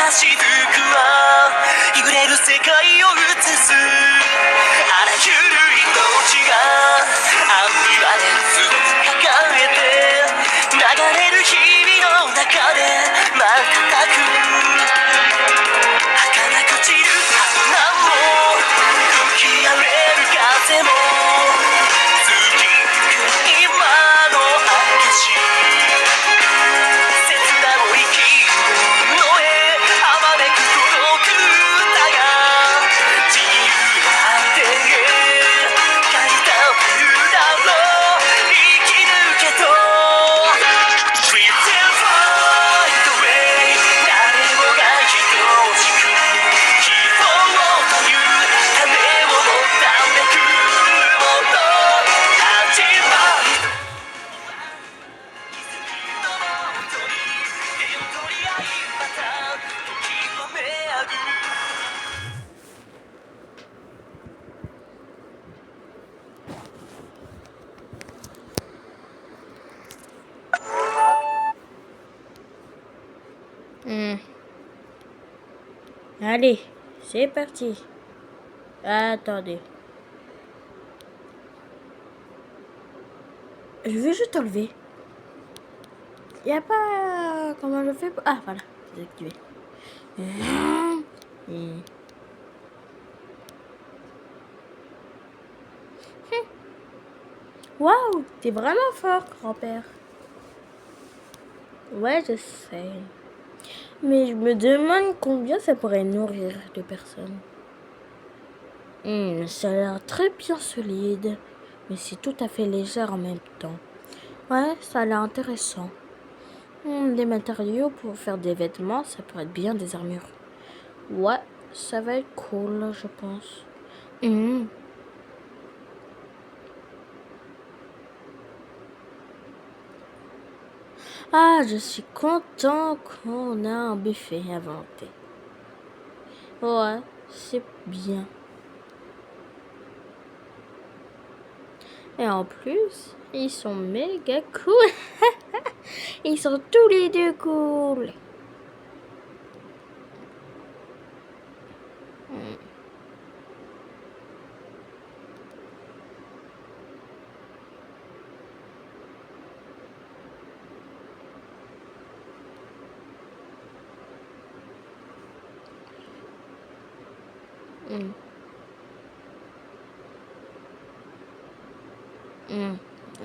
雫は揺れる世界を映すあらゆる命がアンビバレンスを抱えて流れる日々の中で瞬く儚く散る花も吹き荒れる風も過ぎゆく今の証切な追い気分の絵あまねく届く歌が自由な果てへ借りた冬だろう生き抜けと We will find a way 誰もが等しく希望という種を持ためくもの始まり奇跡のもとに手を取り合いまた時を巡るAllez, c'est parti. Attendez. Je vais juste enlever. Il n'y a pas... Comment je fais pour... Ah, voilà. Désactiver. Waouh, t'es vraiment fort, grand-père. Ouais, je sais. Mais je me demande combien ça pourrait nourrir de personnes. Ça a l'air très bien solide, mais c'est tout à fait léger en même temps. Ouais, ça a l'air intéressant. Des matériaux pour faire des vêtements, ça pourrait être bien des armures. Ouais, ça va être cool, je pense. Ah, je suis content qu'on a un buffet inventé. Ouais, c'est bien. Et en plus, ils sont méga cool. Ils sont tous les deux cool.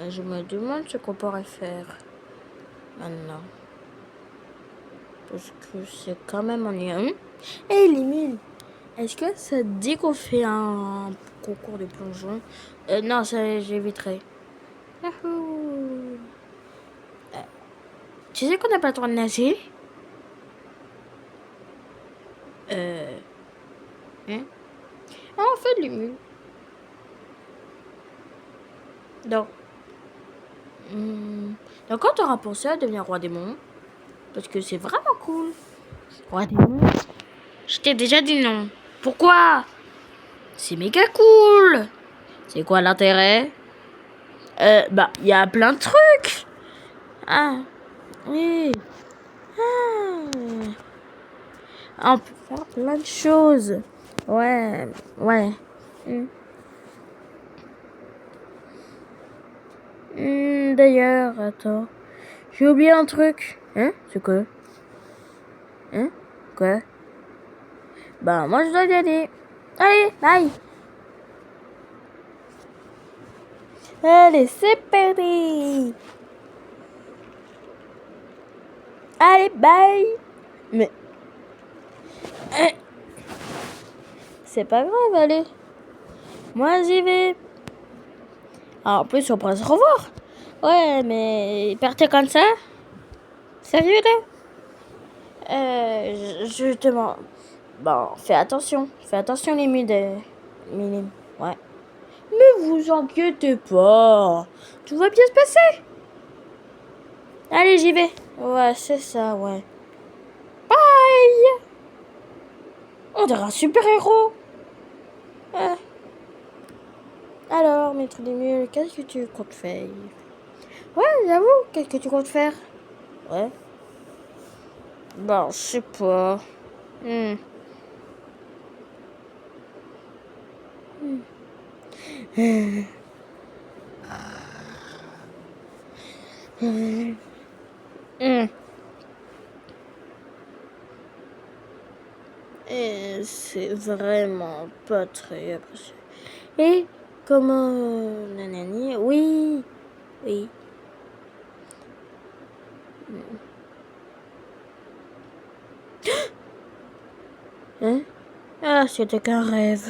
Je me demande ce qu'on pourrait faire maintenant. Parce que c'est quand même ennuyeux. Hé, Limule, est-ce que ça te dit qu'on fait un concours de plongeon? Non, ça j'éviterai. Yahoo! Tu sais qu'on n'a pas le droit de nager? Ah, on fait de Limule. Donc, quand t'auras pensé à devenir roi démon? Parce que c'est vraiment cool. Roi démon? Je t'ai déjà dit non. Pourquoi? C'est méga cool. C'est quoi l'intérêt? Il y a plein de trucs. Ah, oui. On peut faire plein de choses. Ouais. D'ailleurs, attends. J'ai oublié un truc. Hein? C'est quoi? Quoi? Bah, moi, je dois y aller. Allez, bye. Allez, c'est parti. Allez, bye. Mais... C'est pas grave, allez. Moi, j'y vais. En plus, on pourrait se revoir. Ouais, mais partez comme ça? Sérieux, là? Justement. Bon, fais attention, les minim. Ouais. Mais vous inquiétez pas. Tout va bien se passer. Allez, j'y vais. Ouais, c'est ça, ouais. Bye. On dirait un super-héros. Alors, maître des mules, qu'est-ce que tu comptes faire? Ouais, j'avoue, qu'est-ce que tu comptes faire? Ouais. Bon, je sais pas. Hmm. Hmm. Et c'est vraiment pas très apprécié. Et comment nanani, oui, oui. Hein? Ah, c'était qu'un rêve.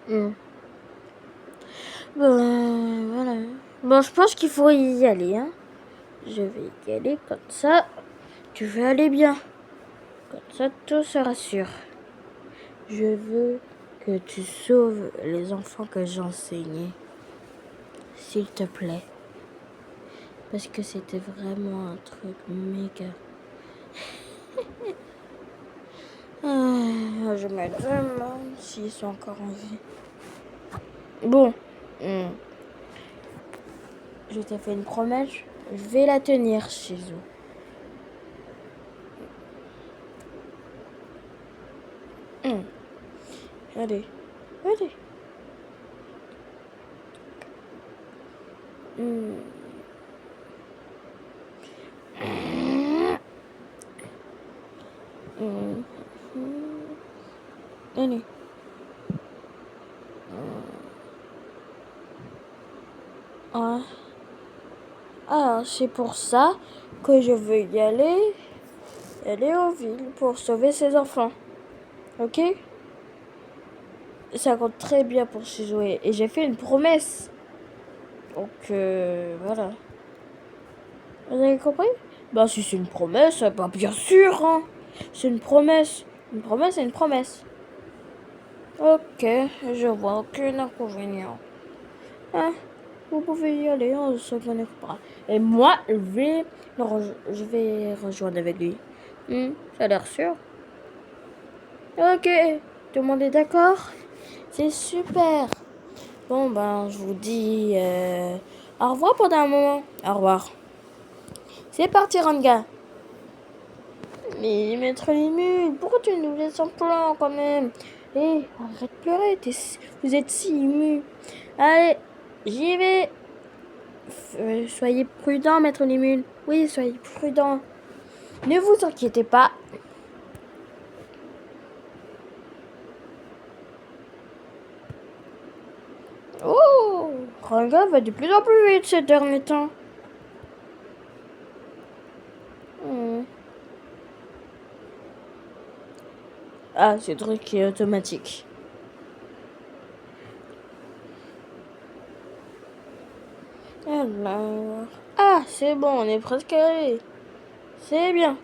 Hmm. Bon, voilà. Bon, je pense qu'il faut y aller, hein. Je vais y aller comme ça. Tu vas aller bien. Comme ça, tout sera sûr. Je veux que tu sauves les enfants que j'ai enseignés. S'il te plaît. Parce que c'était vraiment un truc méga. Je me demande s'ils sont encore en vie. Bon. Je t'ai fait une promesse. Je vais la tenir, Shizu. Allez. Allez. Allez. Ah, c'est pour ça que je veux y aller aux villes pour sauver ses enfants. Ok? Ça compte très bien pour se jouer. Et j'ai fait une promesse. Donc, voilà. Vous avez compris? Bah, si c'est une promesse, bah, bien sûr, hein. C'est une promesse. Une promesse, c'est une promesse. Ok, je vois aucun inconvénient. Hein? Vous pouvez y aller, on se connectera. Et moi, je vais rejoindre avec lui. Ça a l'air sûr. Ok, tout le monde est d'accord? C'est super. Bon, ben, je vous dis au revoir pendant un moment. Au revoir. C'est parti, Ranga. Mais maître Limule, pourquoi tu nous laisses en plan quand même? Hé, arrête de pleurer, vous êtes si ému. Allez, j'y vais. Soyez prudent, maître Limule. Oui, soyez prudent. Ne vous inquiétez pas. Oh, Ranga va de plus en plus vite ces derniers temps. Ah, ce truc est automatique. Alors... Ah, c'est bon, on est presque arrivé. C'est bien.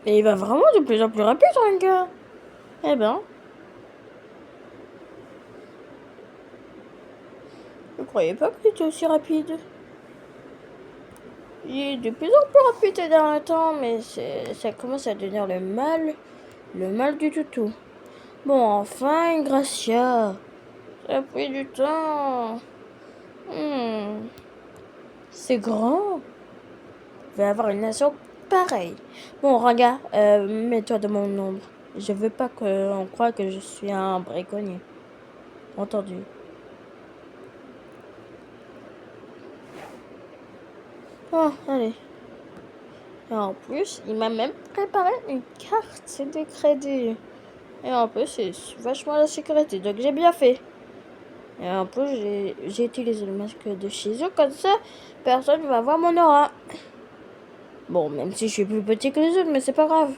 Et il va vraiment de plus en plus rapide, Ranga. Eh ben... Je croyais pas qu'il était aussi rapide. Il est de plus en plus rapide ces derniers temps, mais ça commence à devenir le mal du toutou. Bon, enfin, Gracia. Ça a pris du temps. C'est grand. Je vais avoir une nation pareille. Bon, regarde, mets-toi de mon ombre. Je veux pas qu'on croie que je suis un braconnier. Entendu. Oh, allez. Et en plus, il m'a même préparé une carte de crédit. Et en plus, c'est vachement la sécurité. Donc, j'ai bien fait. Et en plus, j'ai utilisé le masque de Shizu. Comme ça, personne ne va voir mon aura. Bon, même si je suis plus petit que les autres, mais c'est pas grave.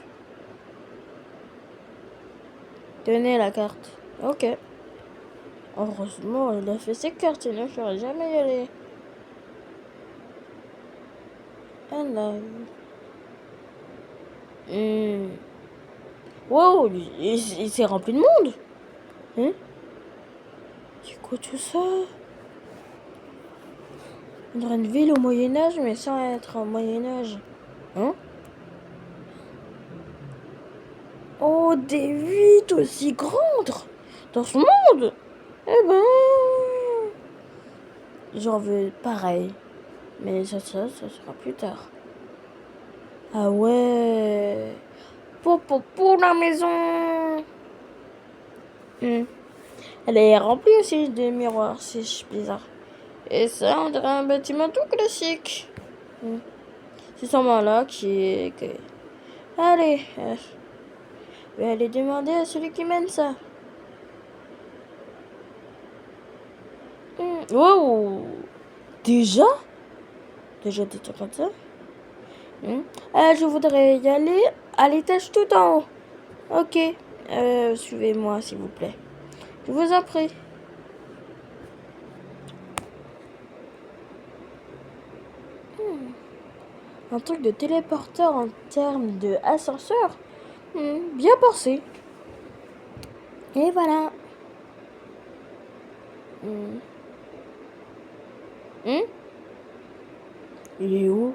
Tenez la carte. Ok. Heureusement, il a fait ses cartes, sinon je serais jamais y aller. Alors. Wow, il s'est rempli de monde. Hein? C'est quoi tout ça? On dirait une ville au Moyen-Âge, mais sans être au Moyen-Âge. Hein? Oh, des vies aussi grandes dans ce monde! Eh ben. J'en veux pareil. Mais ça sera plus tard. Ah ouais. Pour la maison. Elle est remplie aussi de miroirs, c'est bizarre. Et ça, on dirait un bâtiment tout classique. C'est sûrement là Allez, je vais aller demander à celui qui mène ça. Wow. Déjà des trucs comme ça. Je voudrais y aller à l'étage tout en haut. Ok. Suivez-moi, s'il vous plaît. Je vous en prie. Un truc de téléporteur en termes de ascenseur. Bien pensé. Et voilà. Il est où?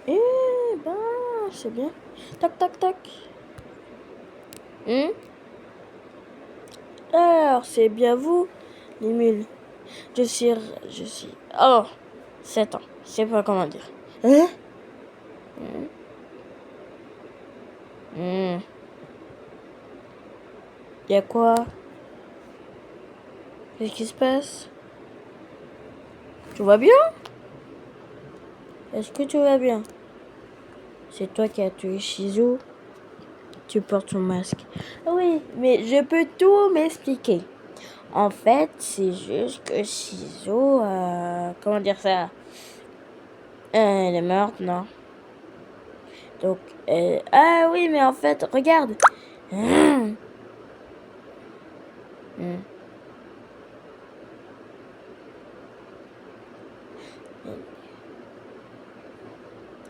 Eh ben, c'est bien. Tac, tac, tac. Alors, c'est bien vous, les mules. Je suis... Oh, 7 ans. Je sais pas comment dire. Hein? Y'a quoi? Qu'est-ce qui se passe? Tu vas bien? Est-ce que tu vas bien? C'est toi qui as tué Shizu? Tu portes ton masque. Oui, mais je peux tout m'expliquer. En fait, c'est juste que Shizu... comment dire ça? Elle est morte, non? Donc, ah oui, mais en fait, regarde.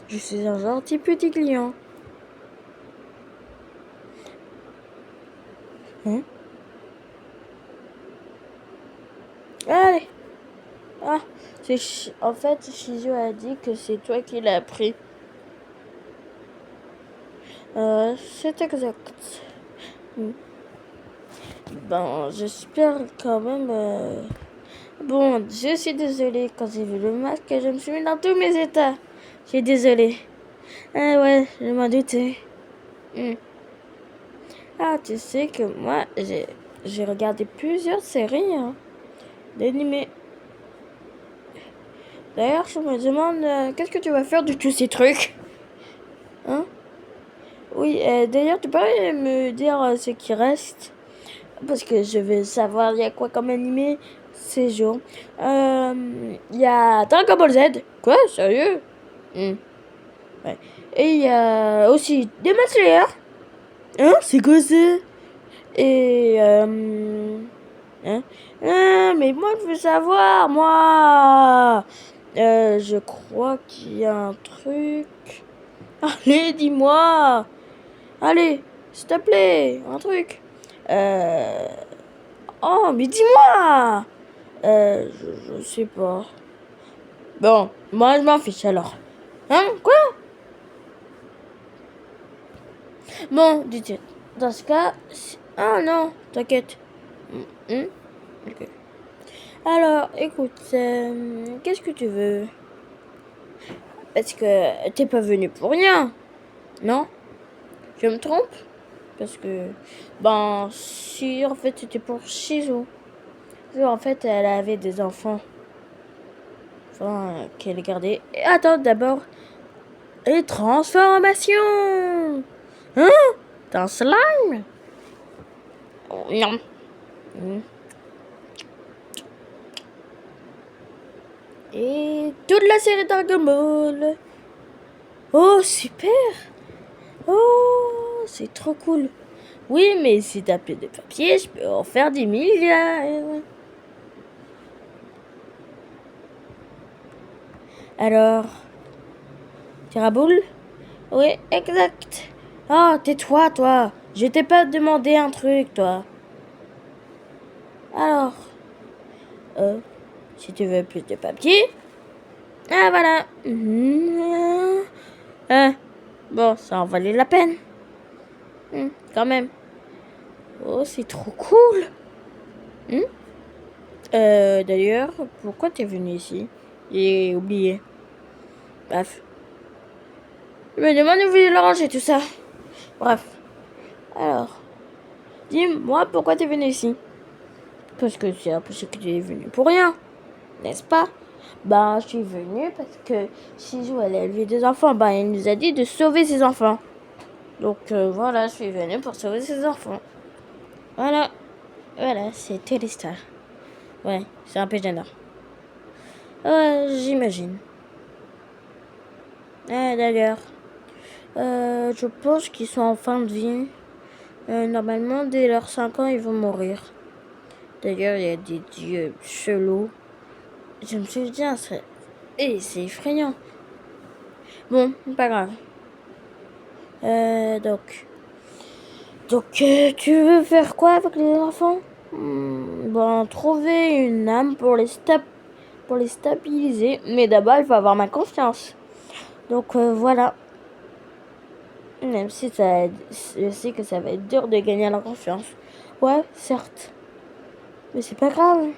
Je suis un gentil petit client. Allez. Ah, en fait, Shizu a dit que c'est toi qui l'as pris. C'est exact. Ben, j'espère quand même... Bon, je suis désolée. Quand j'ai vu le masque, je me suis mis dans tous mes états. Je suis désolée. Ah ouais, je m'en doutais. Ah, tu sais que moi, j'ai regardé plusieurs séries d'animés. D'ailleurs, je me demande, qu'est-ce que tu vas faire de tous ces trucs? Hein? Oui, d'ailleurs, tu pourrais me dire ce qui reste? Parce que je veux savoir, il y a quoi comme animé ces jours. Il y a Dragon Ball Z. Quoi? Sérieux? Ouais. Et il y a aussi Demon Slayer. Hein? C'est quoi ça? Et mais moi je veux savoir, moi. Je crois qu'il y a un truc. Allez, dis-moi. Allez, s'il te plaît, un truc. Oh, mais dis-moi. Je sais pas. Bon, moi je m'en fiche alors. Hein? Quoi? Bon, dis-tu. Dans ce cas... Ah non, t'inquiète. Ok. Alors, écoute, qu'est-ce que tu veux? Parce que t'es pas venu pour rien, non? Je me trompe? Parce que, ben, si en fait c'était pour Shizu. En fait, elle avait des enfants. Enfin, qu'elle gardait. Et attends, d'abord, les transformations! Hein? T'as un slime? Oh, non. Et toute la série Dragon Ball. Oh, super! Oh, c'est trop cool. Oui, mais si t'as plus de papier, je peux en faire des milliards. Alors, Tiraboule? Oui, exact. Oh, tais-toi, toi. Je t'ai pas demandé un truc, toi. Alors, si tu veux plus de papier, ah voilà. Bon, ça en valait la peine. Quand même. Oh, c'est trop cool. D'ailleurs, pourquoi t'es venu ici? J'ai oublié. Bref. Je me demande où vous le ranger tout ça. Bref. Alors, dis-moi pourquoi t'es venu ici? Parce que c'est impossible que tu es venu pour rien, n'est-ce pas? Bah, je suis venue parce que Shizu, elle a élevé des enfants. Bah, elle nous a dit de sauver ses enfants. Donc, voilà, je suis venue pour sauver ses enfants. Voilà. Voilà, c'était l'histoire. Ouais, c'est un peu gênant. J'imagine. D'ailleurs, je pense qu'ils sont en fin de vie. Normalement, dès leurs 5 ans, ils vont mourir. D'ailleurs, il y a des dieux chelous. Je me souviens, c'est effrayant. Bon, pas grave. Donc, tu veux faire quoi avec les enfants? Ben, trouver une âme pour les stabiliser. Mais d'abord, il faut avoir ma confiance. Donc, voilà. Même si je sais que ça va être dur de gagner la confiance. Ouais, certes. Mais c'est pas grave.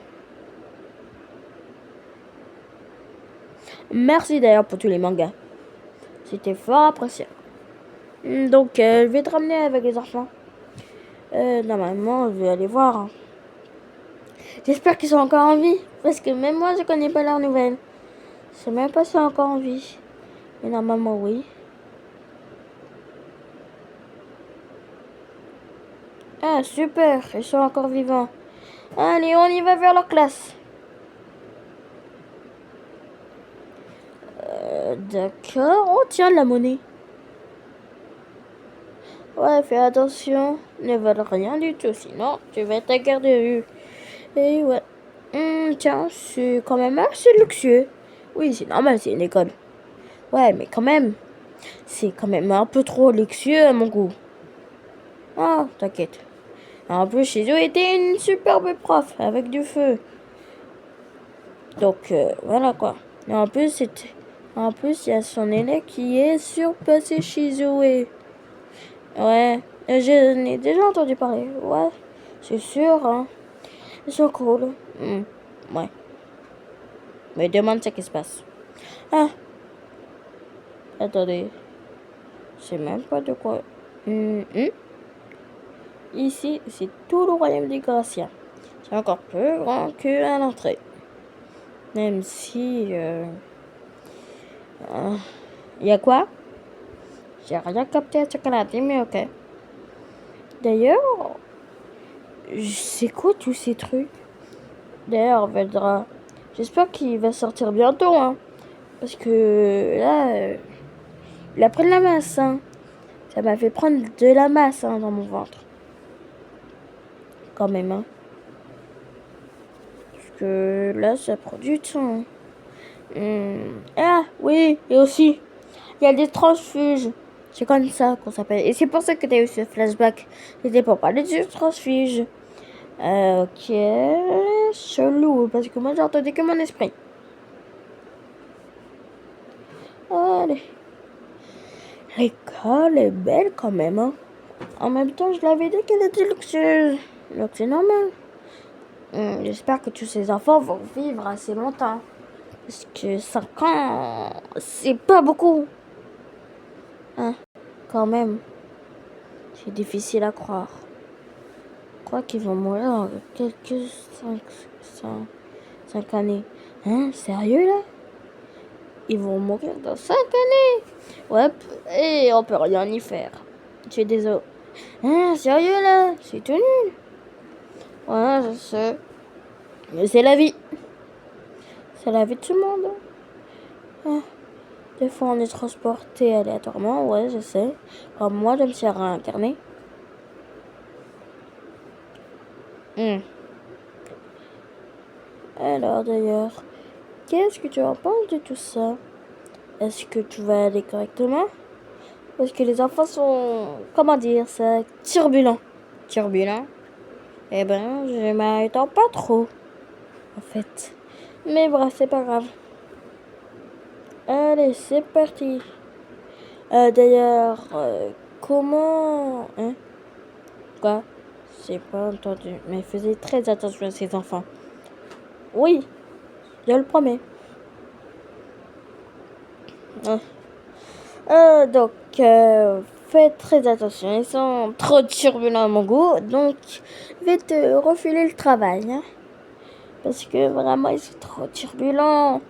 Merci d'ailleurs pour tous les mangas. C'était fort apprécié. Donc, je vais te ramener avec les enfants. Normalement, je vais aller voir. Hein. J'espère qu'ils sont encore en vie. Parce que même moi, je connais pas leurs nouvelles. Je sais même pas s'ils sont encore en vie. Mais normalement, oui. Ah, super. Ils sont encore vivants. Allez, on y va vers leur classe. D'accord. Oh, tiens, la monnaie. Ouais, fais attention. Ne vole rien du tout. Sinon, tu vas être à garde de vue. Et ouais. Tiens, c'est quand même assez luxueux. Oui, c'est normal, c'est une école. Ouais, mais quand même. C'est quand même un peu trop luxueux à mon goût. Ah, t'inquiète. En plus, Shizu était une superbe prof avec du feu. Donc, voilà quoi. Et en plus, il y a son élève qui est surpassé Shizue. Ouais, j'en ai déjà entendu parler. Ouais, c'est sûr, hein. Ils sont cool. Ouais. Mais demande ce qui se passe. Ah, attendez. Je sais même pas de quoi. Ici, c'est tout le royaume des Graciens. C'est encore plus grand qu'à l'entrée. Même si... y a quoi? J'ai rien capté à ce qu'elle a dit, mais ok. D'ailleurs, c'est quoi tous ces trucs? D'ailleurs, Veldra, j'espère qu'il va sortir bientôt, hein. Parce que là, il a pris de la masse, hein. Ça m'a fait prendre de la masse, hein, dans mon ventre. Quand même, hein. Parce que là, ça prend du temps. Ah, oui, et aussi, il y a des transfuges. C'est comme ça qu'on s'appelle. Et c'est pour ça que t'as eu ce flashback. C'était pour parler du transfuge. Ok, chelou, parce que moi j'ai entendu que mon esprit. Allez. L'école est belle quand même, hein. En même temps, je l'avais dit qu'elle était luxueuse. Donc c'est normal. J'espère que tous ces enfants vont vivre assez longtemps. Parce que 5 ans, c'est pas beaucoup. Hein, quand même. C'est difficile à croire. Je crois qu'ils vont mourir dans quelques 5 années. Hein, sérieux là? Ils vont mourir dans 5 années. Ouais, et on peut rien y faire. Je suis désolé. Hein, sérieux là? C'est tout nul. Ouais, je sais. Mais c'est la vie. C'est la vie de tout le monde. Ah, des fois on est transporté aléatoirement, ouais, je sais. Comme moi, je me suis réincarné. Alors d'ailleurs, qu'est-ce que tu en penses de tout ça? Est-ce que tu vas aller correctement? Parce que les enfants sont, comment dire ça, turbulents. Turbulents? Eh ben, je m'attends pas trop, en fait. Mais bref, c'est pas grave. Allez, c'est parti. D'ailleurs, comment... Hein? Quoi? J'ai pas entendu. Mais faisez très attention à ces enfants. Oui, je le promets. Donc, faites très attention. Ils sont trop turbulents à mon goût. Donc, je vais te refiler le travail. Hein, parce que vraiment, ils sont trop turbulents.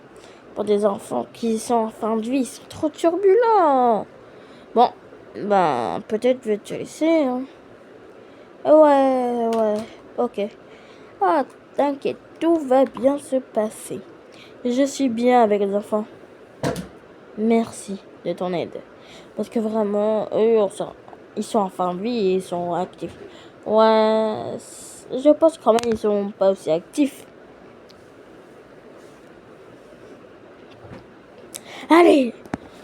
Pour des enfants qui sont en fin de vie, ils sont trop turbulents. Bon, ben, peut-être je vais te laisser. Hein. Ouais, ok. Ah, t'inquiète, tout va bien se passer. Je suis bien avec les enfants. Merci de ton aide. Parce que vraiment, eux, ils sont en fin de vie et ils sont actifs. Ouais, je pense quand même ils sont pas aussi actifs. Allez,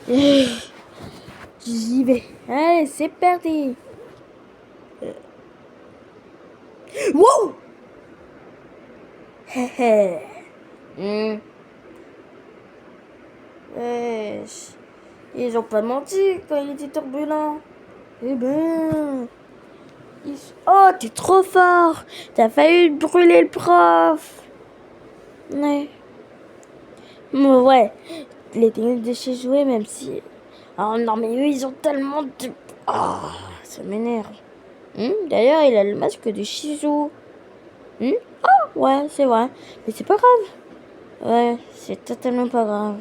j'y vais. Allez, c'est parti. Wow! Hé hé. Wesh. Ils ont pas menti quand il était turbulent. Eh ben. Oh, t'es trop fort. T'as failli brûler le prof. Ouais. Ouais. Les techniques de chez jouer, même si... Oh non, mais eux, ils ont tellement de... Ah, ça m'énerve. D'ailleurs, il a le masque de Shizou. Oh, ouais, c'est vrai. Mais c'est pas grave. Ouais, c'est totalement pas grave.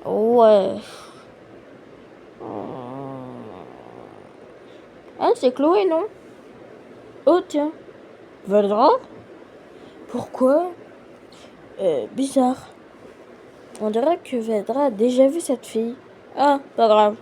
Ouais. Ah, c'est Chloé, non? Oh, tiens. Valdra? Pourquoi? Bizarre. On dirait que Vedra a déjà vu cette fille. Ah, pas grave.